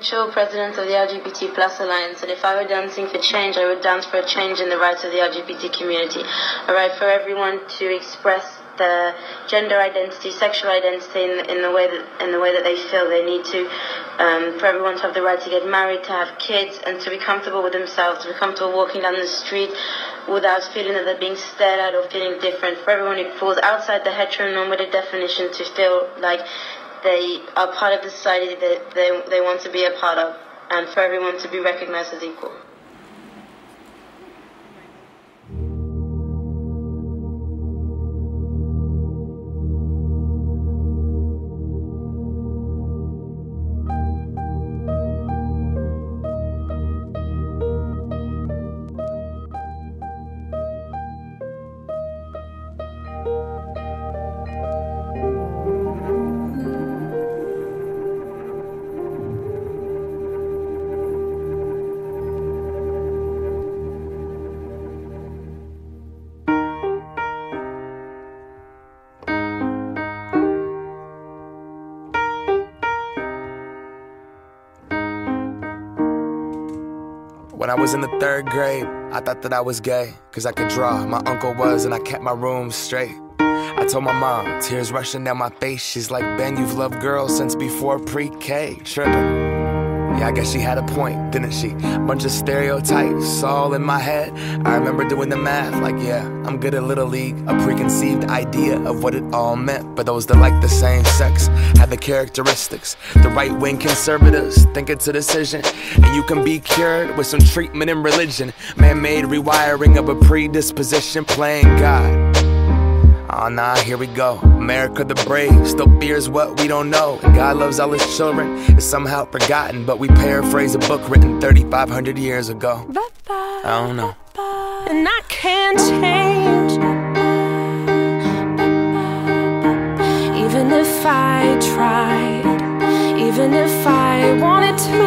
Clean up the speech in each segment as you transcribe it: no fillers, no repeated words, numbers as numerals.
official president of the LGBT Plus Alliance, and if I were dancing for change, I would dance for a change in the rights of the LGBT community. A right for everyone to express their gender identity, sexual identity in the way that they feel they need to. For everyone to have the right to get married, to have kids, and to be comfortable with themselves, to be comfortable walking down the street without feeling that they're being stared at or feeling different. For everyone who falls outside the heteronormative definition to feel like they are part of the society that they want to be a part of, and for everyone to be recognized as equal. When I was in the 3rd grade, I thought that I was gay, cause I could draw. My uncle was, and I kept my room straight. I told my mom, tears rushing down my face. She's like, Ben, you've loved girls since before pre-K. Trippin'. Yeah, I guess she had a point, didn't she? Bunch of stereotypes all in my head. I remember doing the math, like, yeah, I'm good at Little League. A preconceived idea of what it all meant. But those that like the same sex had the characteristics. The right-wing conservatives think it's a decision, and you can be cured with some treatment in religion. Man-made rewiring of a predisposition, playing God. Oh nah, here we go. America the brave still fears what we don't know. And God loves all his children, it's somehow forgotten, but we paraphrase a book written 3,500 years ago. I don't know. And I can't change, even if I tried, even if I wanted to.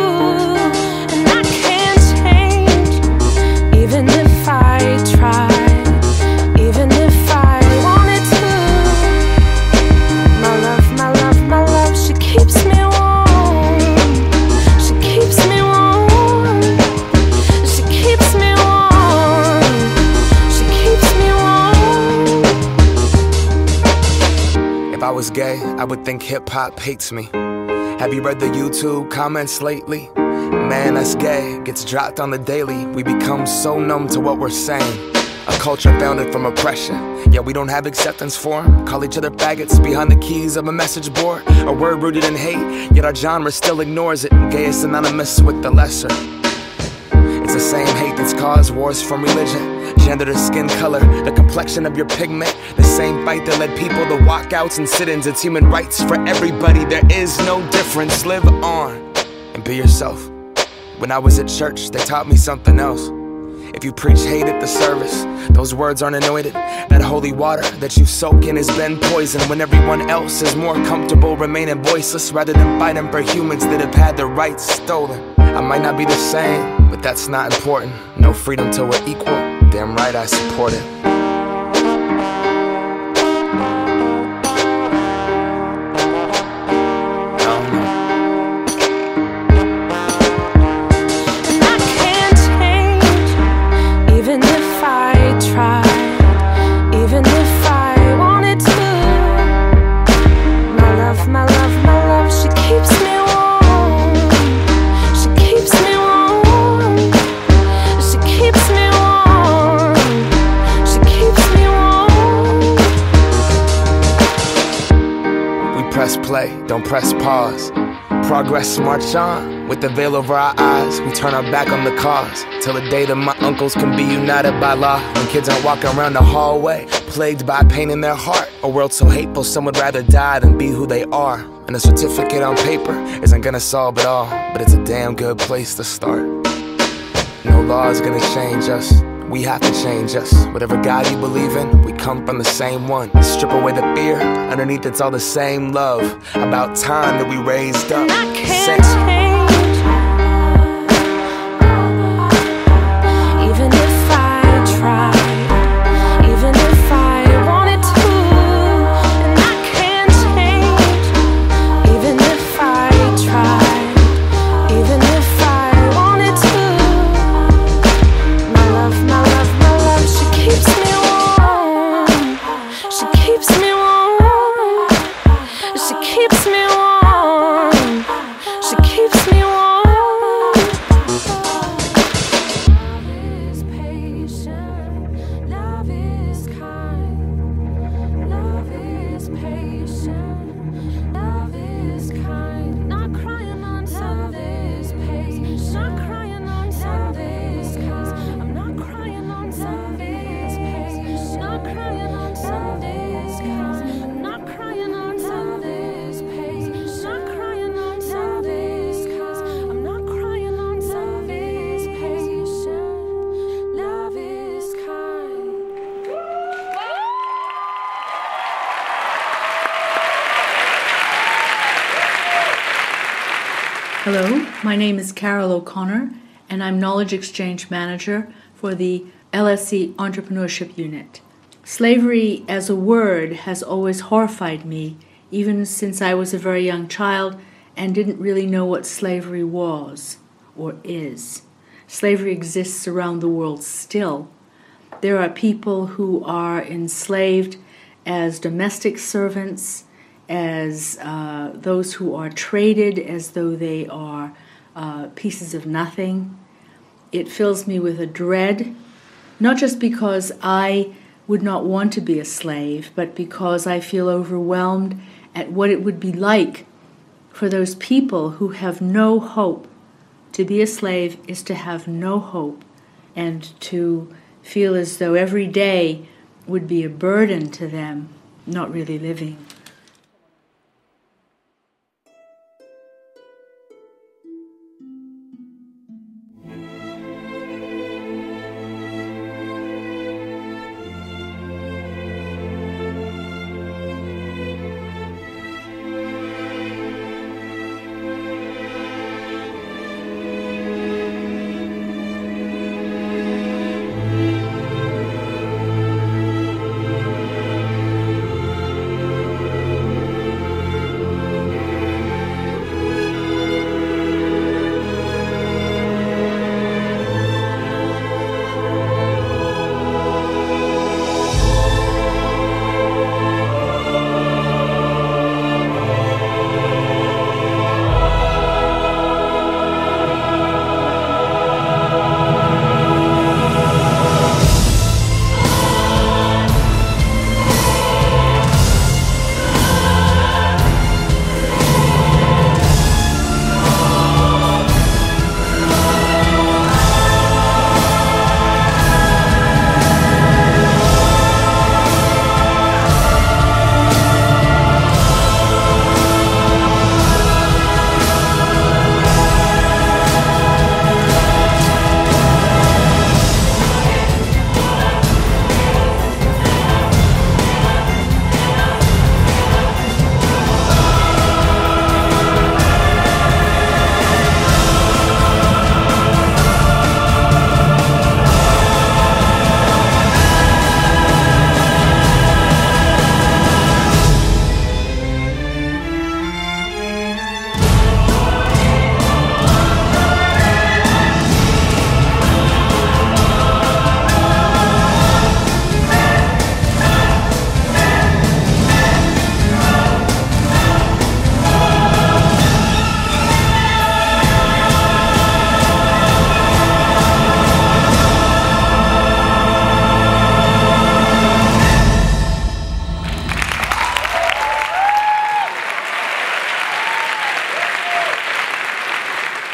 And I can't change, even if I tried, even if I wanted to. My love, she keeps me warm. She keeps me warm. She keeps me warm. She keeps me warm. If I was gay, I would think hip-hop hates me. Have you read the YouTube comments lately? Man, that's gay, gets dropped on the daily. We become so numb to what we're saying. A culture founded from oppression, yet we don't have acceptance for 'em. Call each other faggots behind the keys of a message board. A word rooted in hate, yet our genre still ignores it. Gay is synonymous with the lesser. It's the same hate that's caused wars from religion, gender to skin color, the complexion of your pigment. The same fight that led people to walkouts and sit-ins. It's human rights for everybody, there is no difference. Live on and be yourself. When I was at church, they taught me something else. If you preach hate at the service, those words aren't anointed. That holy water that you soak in has been poisoned. When everyone else is more comfortable remaining voiceless, rather than fighting for humans that have had their rights stolen. I might not be the same, but that's not important. No freedom till we're equal, damn right I support it. Play, don't press pause. Progress march on, with the veil over our eyes. We turn our back on the cause, till the day that my uncles can be united by law. When kids aren't walking around the hallway, plagued by pain in their heart. A world so hateful, some would rather die than be who they are. And a certificate on paper isn't gonna solve it all, but it's a damn good place to start. No law is gonna change us, we have to change us. Whatever God you believe in, we come from the same one. Strip away the fear, underneath it's all the same love. About time that we raised up. I can't change, even if I tried, even if I wanted to. And I can't change, even if I tried, even Hello, my name is Carol O'Connor, and I'm Knowledge Exchange Manager for the LSE Entrepreneurship Unit. Slavery as a word has always horrified me, even since I was a very young child and didn't really know what slavery was or is. Slavery exists around the world still. There are people who are enslaved as domestic servants, as those who are traded as though they are pieces of nothing. It fills me with a dread, not just because I would not want to be a slave, but because I feel overwhelmed at what it would be like for those people who have no hope. To be a slave is to have no hope and to feel as though every day would be a burden to them, not really living.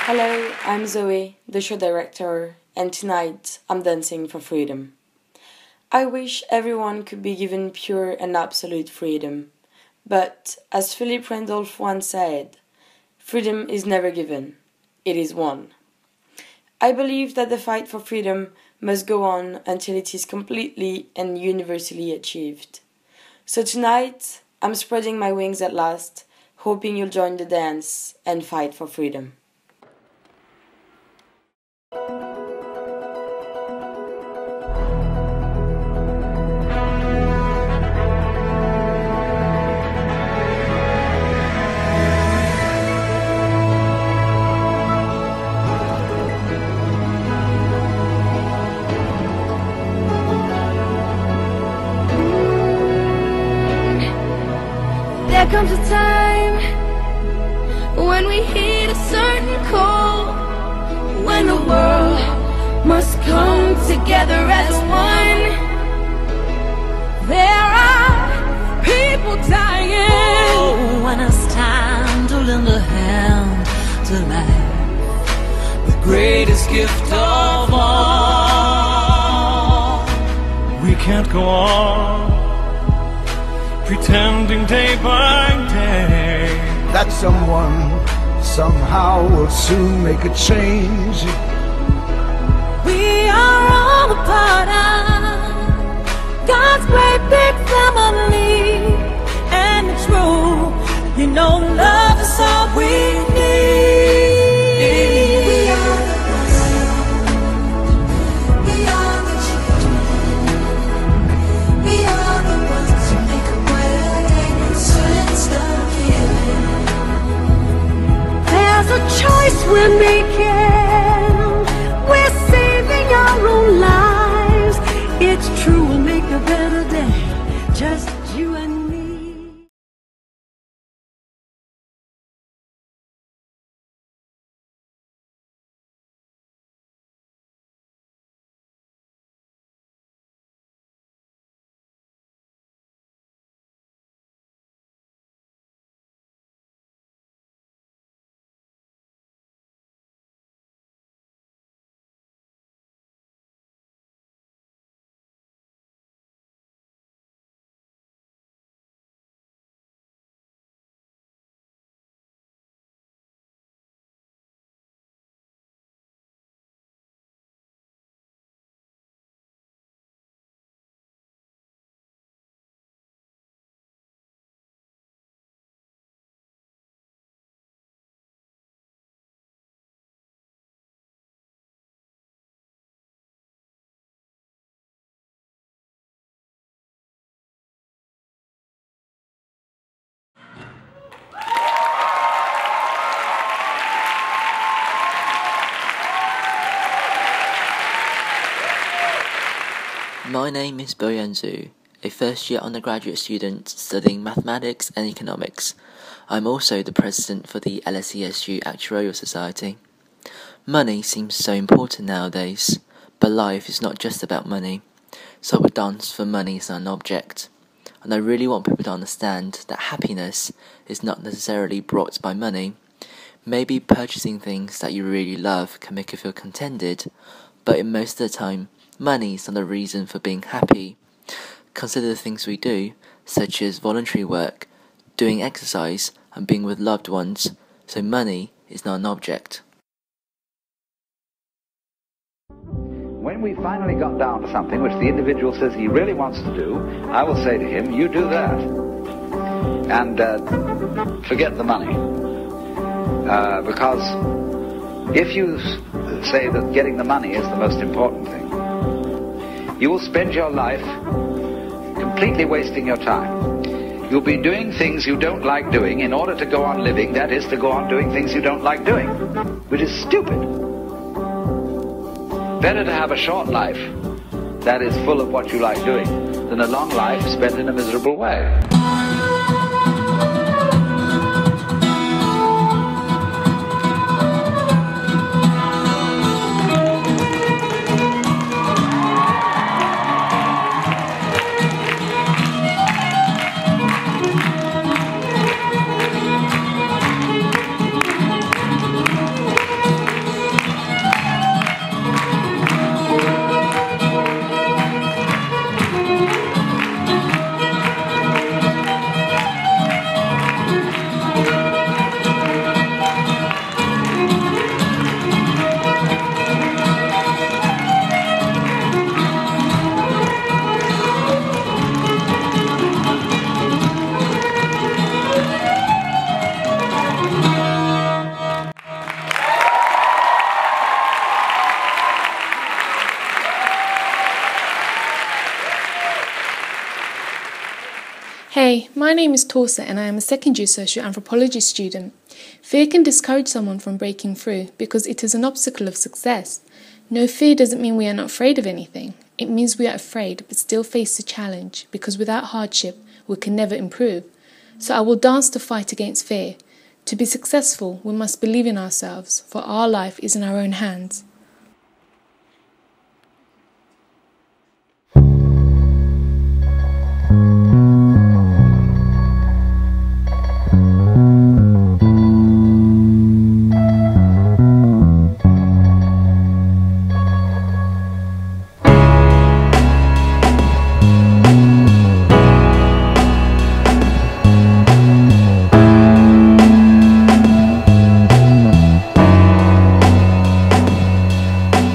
Hello, I'm Zoe, the show director, and tonight I'm dancing for freedom. I wish everyone could be given pure and absolute freedom, but as Philip Randolph once said, freedom is never given, it is won. I believe that the fight for freedom must go on until it is completely and universally achieved. So tonight, I'm spreading my wings at last, hoping you'll join the dance and fight for freedom. There comes a time when we hit a certain call, when the world must come together as one. There are people dying. Oh, when it's time to lend a hand to life, the greatest gift of all. We can't go on pretending day by day that someone somehow will soon make a change. We are all a part of God's great big family, and it's true, you know, love is all we need. we're making, we're saving our own lives. It's true, we'll make a better day, just you and me. My name is Boyan Zhu, a first-year undergraduate student studying mathematics and economics. I'm also the president for the LSEAU Actuarial Society. Money seems so important nowadays, but life is not just about money. So we dance for money as an object. And I really want people to understand that happiness is not necessarily brought by money. Maybe purchasing things that you really love can make you feel contented, but in most of the time, money is not the reason for being happy. Consider the things we do, such as voluntary work, doing exercise, and being with loved ones, so money is not an object. When we finally got down to something which the individual says he really wants to do, I will say to him, you do that. And forget the money. Because if you say that getting the money is the most important thing, you will spend your life completely wasting your time. You'll be doing things you don't like doing in order to go on living, that is, to go on doing things you don't like doing, which is stupid. Better to have a short life that is full of what you like doing than a long life spent in a miserable way. Hey, my name is Torsa and I am a second-year social anthropology student. Fear can discourage someone from breaking through because it is an obstacle of success. No, fear doesn't mean we are not afraid of anything. It means we are afraid but still face the challenge because without hardship we can never improve. So I will dance to fight against fear. To be successful, we must believe in ourselves, for our life is in our own hands.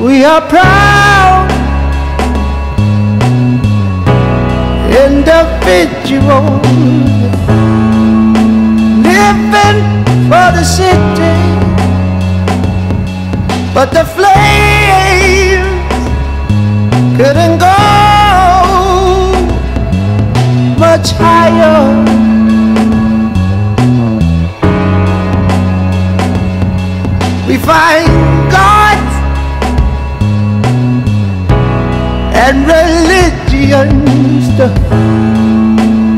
We are proud individuals living for the city, but the flames couldn't go much higher. we find God and religions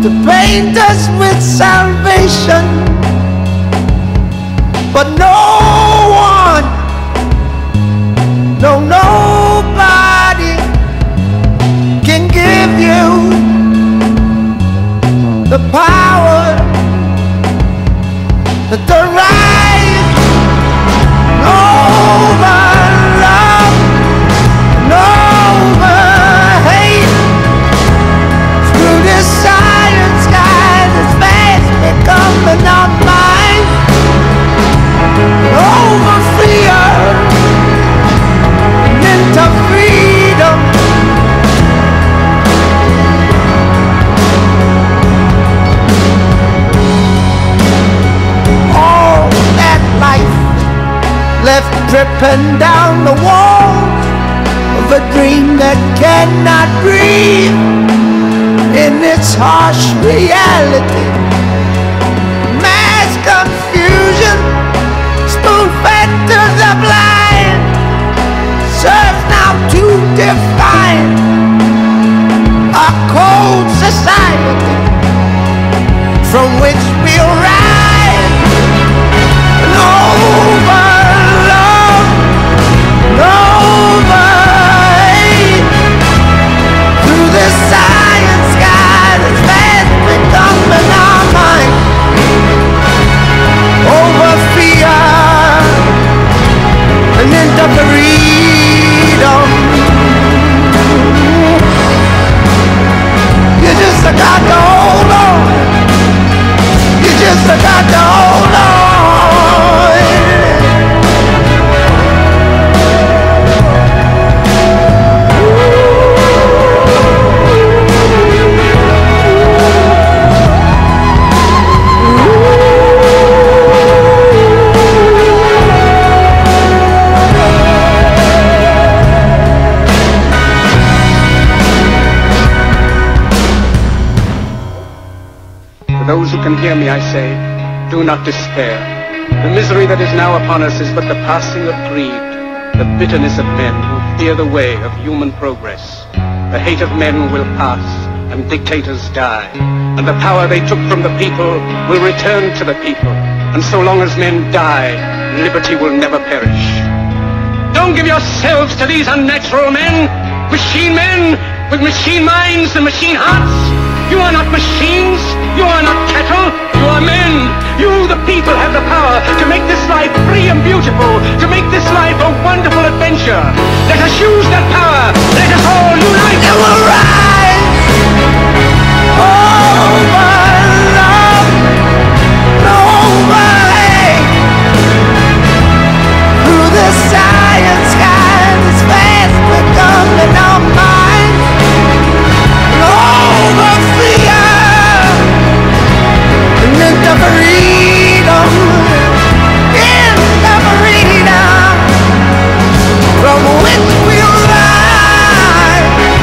to paint us with salvation, but nobody can give you the power to rise over love, over hate, through this silent sky that's fast becoming our minds, over fear and into freedom. All that life left dripping down the walls of a dream that cannot breathe in its harsh reality. Mass confusion, spoon-fed to the blind, serves now to define a cold society from which we'll rise and over love, over hate, through this silent sky that's fast becoming our mind, over fear and into freedom. You just got to hold on. You just got to hold on. Those who can hear me, I say, do not despair. The misery that is now upon us is but the passing of greed, the bitterness of men who fear the way of human progress. The hate of men will pass, and dictators die, and the power they took from the people will return to the people. And so long as men die, liberty will never perish. Don't give yourselves to these unnatural men with machine minds and machine hearts. You are not machines, you are not cattle, you are men. You, the people, have the power to make this life free and beautiful, to make this life a wonderful adventure. Let us use that power, let us all unite and we'll rise over love, over hate, through the silent sky that's fast becoming our minds, over fear and into freedom, into freedom, from which we'll rise.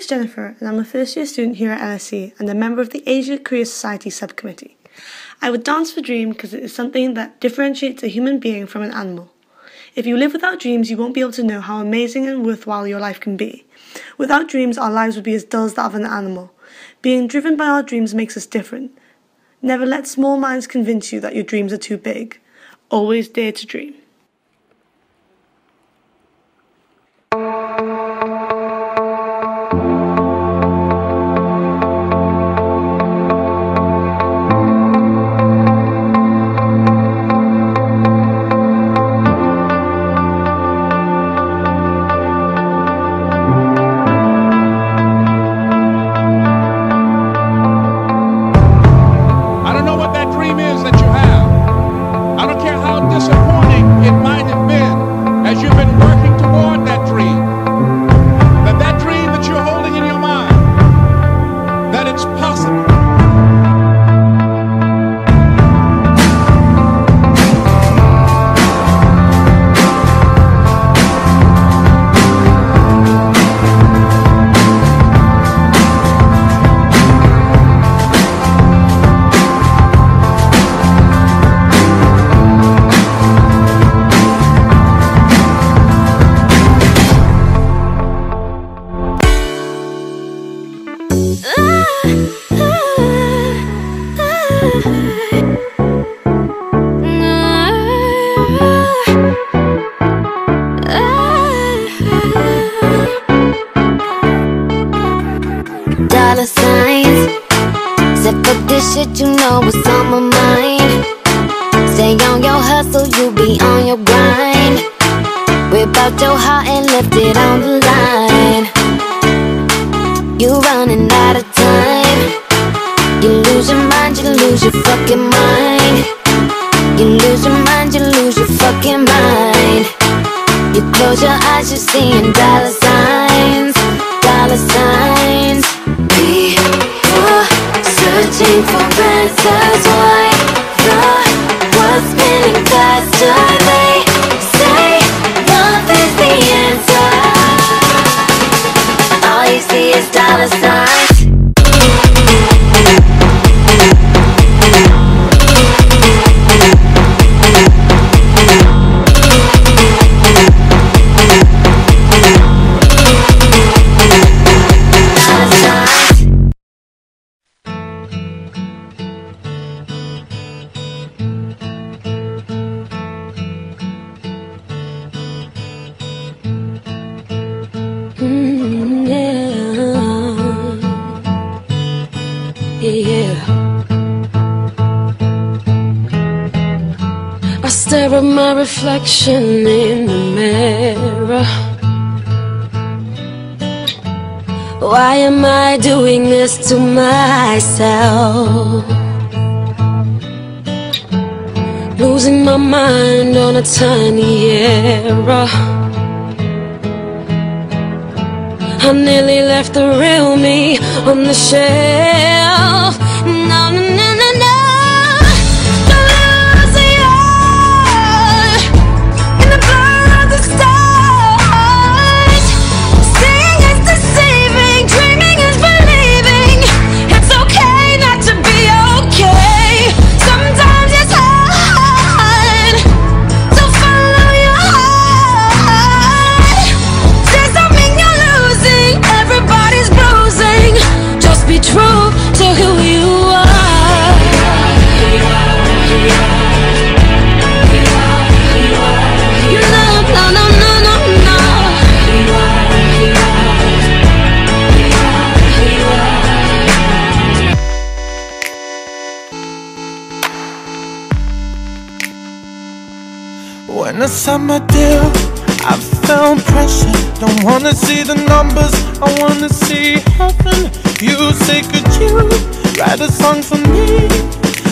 is Jennifer, and I'm a first-year student here at LSE and a member of the Asia Career Society subcommittee. I would dance for dream because it is something that differentiates a human being from an animal. If you live without dreams, you won't be able to know how amazing and worthwhile your life can be. Without dreams, our lives would be as dull as that of an animal. Being driven by our dreams makes us different. Never let small minds convince you that your dreams are too big. Always dare to dream. Dollar signs, said fuck this shit, you know what's on my mind. Stay on your hustle, you be on your grind. Whip out your heart and lift it on the line. You running out of time. You lose your mind, you lose your fucking mind. You lose your mind, you lose your fucking mind. You close your eyes, you're seeing dollar signs. Dollar signs. People searching for answers. Why the world's spinning faster? They say love is the answer. All you see is dollar signs. I stare at my reflection in the mirror. Why am I doing this to myself? Losing my mind on a tiny error. I nearly left the real me on the shelf. No, no, no, no, no. Don't lose your eye in the blur of the stars. Seeing is deceiving, dreaming is believing. It's okay not to be okay. Sometimes it's hard to follow your heart. There's something you're losing, everybody's bruising. Just be true to who you are. You love, no, no, no, no, no. When I signed my deal, I felt pressure. Don't wanna see the numbers, I wanna see heaven. You say, could you write a song for me?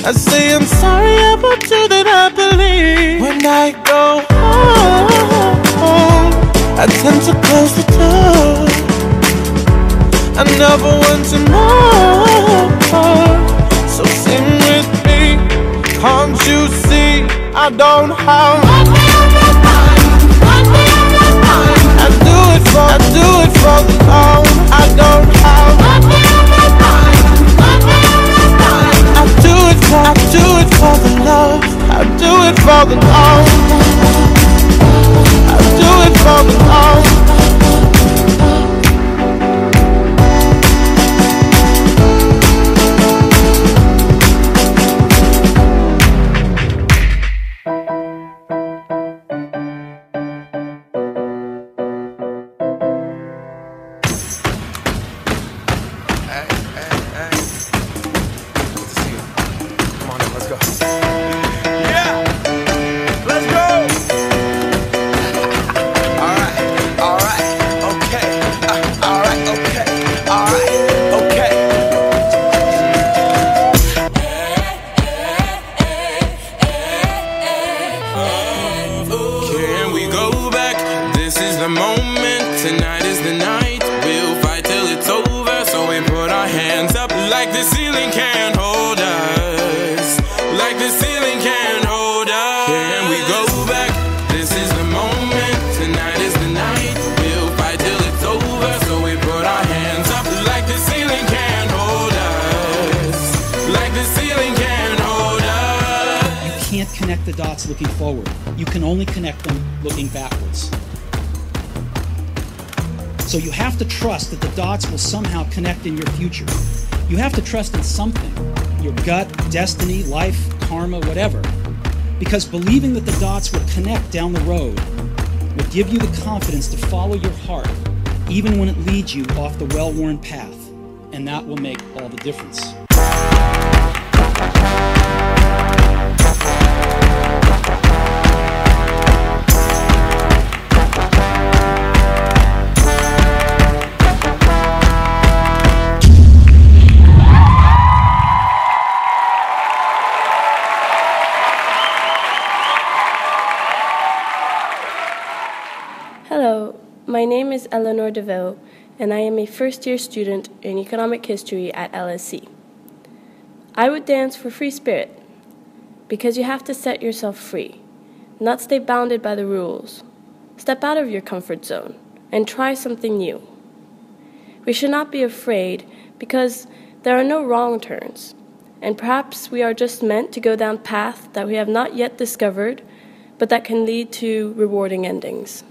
I say, I'm sorry about you that I believe. When I go home, I tend to close the door. I never want to know. So sing with me, can't you see I don't have. I do it for the love I don't have. I do it for the love. I do it for the love. I do it for the love. Connect the dots looking forward. You can only connect them looking backwards. So you have to trust that the dots will somehow connect in your future. You have to trust in something, your gut, destiny, life, karma, whatever. Because believing that the dots will connect down the road will give you the confidence to follow your heart, even when it leads you off the well-worn path. And that will make all the difference. Hello, my name is Eleanor DeVille, and I am a first-year student in Economic History at LSE. I would dance for free spirit, because you have to set yourself free, not stay bounded by the rules. Step out of your comfort zone and try something new. We should not be afraid, because there are no wrong turns, and perhaps we are just meant to go down paths that we have not yet discovered, but that can lead to rewarding endings.